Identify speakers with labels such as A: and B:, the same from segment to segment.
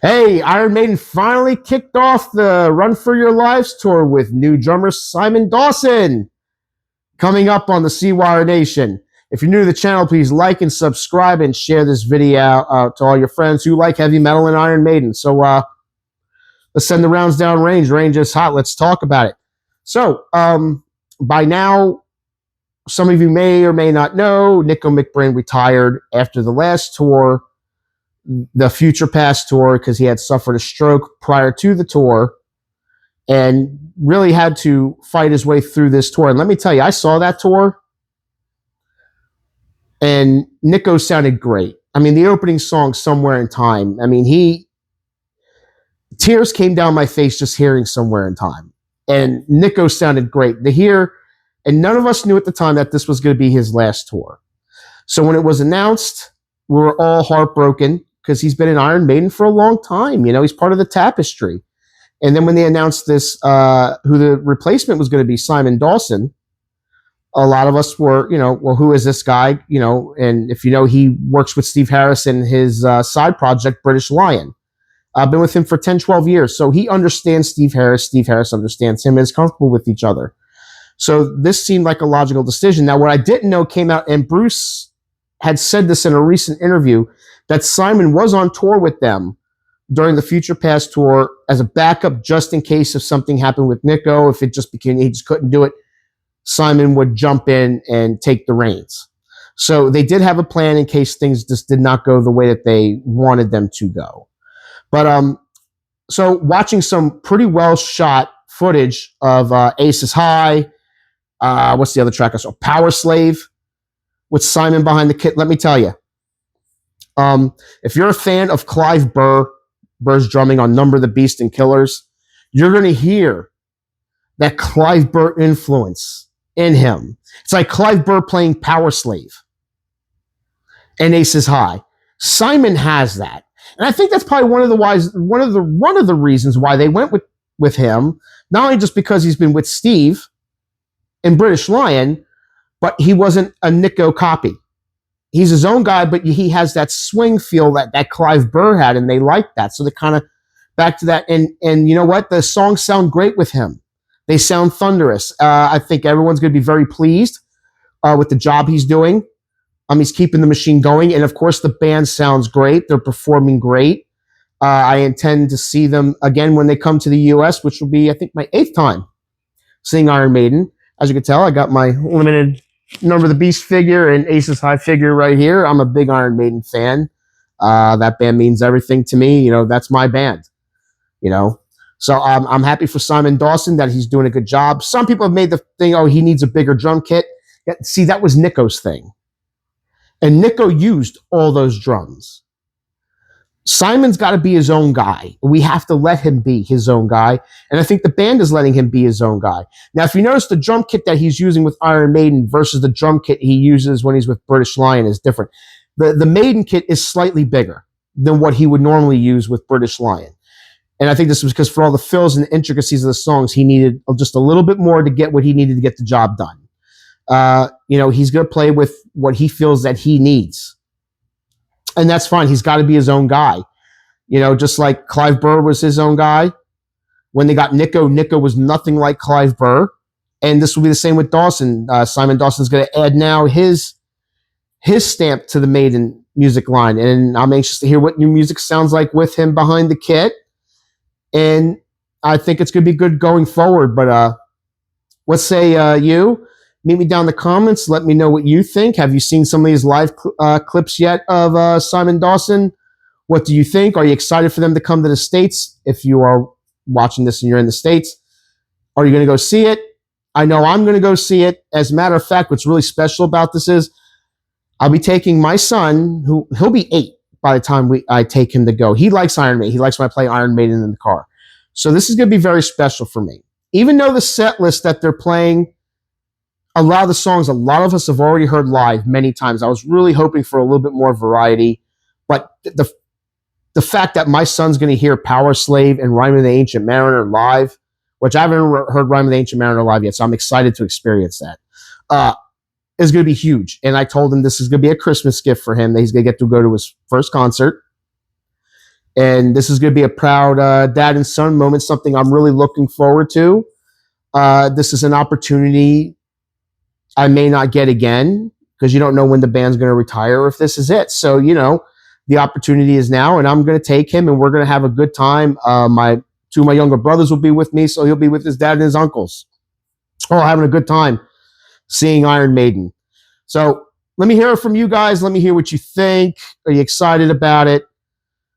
A: Hey, Iron Maiden finally kicked off the Run for Your Lives tour with new drummer Simon Dawson coming up on the Seawire Nation. If you're new to the channel, please like and subscribe and share this video out to all your friends who like heavy metal and Iron Maiden. So let's send the rounds down range. Range is hot. Let's talk about it. So by now, some of you may or may not know, Nico McBrain retired after the last tour, the Future Past tour, because he had suffered a stroke prior to the tour and really had to fight his way through this tour. And let me tell you, I saw that tour and Nico sounded great. I mean, the opening song, Somewhere in Time, I mean, tears came down my face just hearing Somewhere in Time. And Nico sounded great to hear. And none of us knew at the time that this was going to be his last tour. So when it was announced, we were all heartbroken because he's been in Iron Maiden for a long time. You know, he's part of the tapestry. And then when they announced this, who the replacement was going to be, Simon Dawson, a lot of us were, well, who is this guy? And if you know, he works with Steve Harris in his side project, British Lion. I've been with him for 10, 12 years. So he understands Steve Harris. Steve Harris understands him and is comfortable with each other. So this seemed like a logical decision. Now, what I didn't know came out, and Bruce had said this in a recent interview, that Simon was on tour with them during the Future Past tour as a backup, just in case if something happened with Nico, if it just became, he just couldn't do it, Simon would jump in and take the reins. So they did have a plan in case things just did not go the way that they wanted them to go. But so watching some pretty well shot footage of Aces High, what's the other track I saw? Power Slave, with Simon behind the kit. Let me tell you, if you're a fan of Clive Burr's drumming on Number the Beast and Killers, you're going to hear that Clive Burr influence in him. It's like Clive Burr playing Power Slave and Aces High. Simon has that. And I think that's probably one of the reasons why they went with him, not only just because he's been with Steve in British Lion, but he wasn't a Nico copy. He's his own guy, but he has that swing feel that Clive Burr had, and they liked that. So they kind of back to that. And you know what? The songs sound great with him. They sound thunderous. I think everyone's going to be very pleased with the job he's doing. He's keeping the machine going. And, of course, the band sounds great. They're performing great. I intend to see them again when they come to the U.S., which will be, I think, my 8th time seeing Iron Maiden. As you can tell, I got my limited Number the Beast figure and Aces High figure right here. I'm a big Iron Maiden fan. That band means everything to me. That's my band. So I'm happy for Simon Dawson that he's doing a good job. Some people have made the thing, oh, he needs a bigger drum kit. See, that was Nico's thing. And Nico used all those drums. Simon's got to be his own guy. We have to let him be his own guy. And I think the band is letting him be his own guy. Now, if you notice, the drum kit that he's using with Iron Maiden versus the drum kit he uses when he's with British Lion is different. The Maiden kit is slightly bigger than what he would normally use with British Lion. And I think this was because for all the fills and the intricacies of the songs, he needed just a little bit more to get what he needed to get the job done. He's going to play with what he feels that he needs. And that's fine. He's got to be his own guy. Just like Clive Burr was his own guy. When they got Nico, Nico was nothing like Clive Burr. And this will be the same with Dawson. Simon Dawson's going to add now his stamp to the Maiden music line. And I'm anxious to hear what new music sounds like with him behind the kit. And I think it's going to be good going forward. But what say you? Meet me down in the comments. Let me know what you think. Have you seen some of these live clips yet of Simon Dawson? What do you think? Are you excited for them to come to the States? If you are watching this and you're in the States, are you going to go see it? I know I'm going to go see it. As a matter of fact, what's really special about this is I'll be taking my son, he'll be 8 by the time I take him to go. He likes Iron Maiden. He likes when I play Iron Maiden in the car. So this is going to be very special for me. Even though the set list that they're playing, a lot of the songs, a lot of us have already heard live many times. I was really hoping for a little bit more variety. But the fact that my son's going to hear Power Slave and Rhyme of the Ancient Mariner live, which I haven't heard Rhyme of the Ancient Mariner live yet, so I'm excited to experience that, is going to be huge. And I told him this is going to be a Christmas gift for him, that he's going to get to go to his first concert. And this is going to be a proud dad and son moment, something I'm really looking forward to. This is an opportunity I may not get again because you don't know when the band's going to retire or if this is it. So, the opportunity is now, and I'm going to take him, and we're going to have a good time. Two of my younger brothers will be with me, so he'll be with his dad and his uncles. All having a good time seeing Iron Maiden. So let me hear it from you guys. Let me hear what you think. Are you excited about it?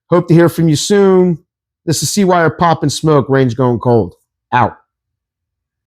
A: Hope to hear from you soon. This is C-Wire Pop and Smoke, Range Going Cold. Out.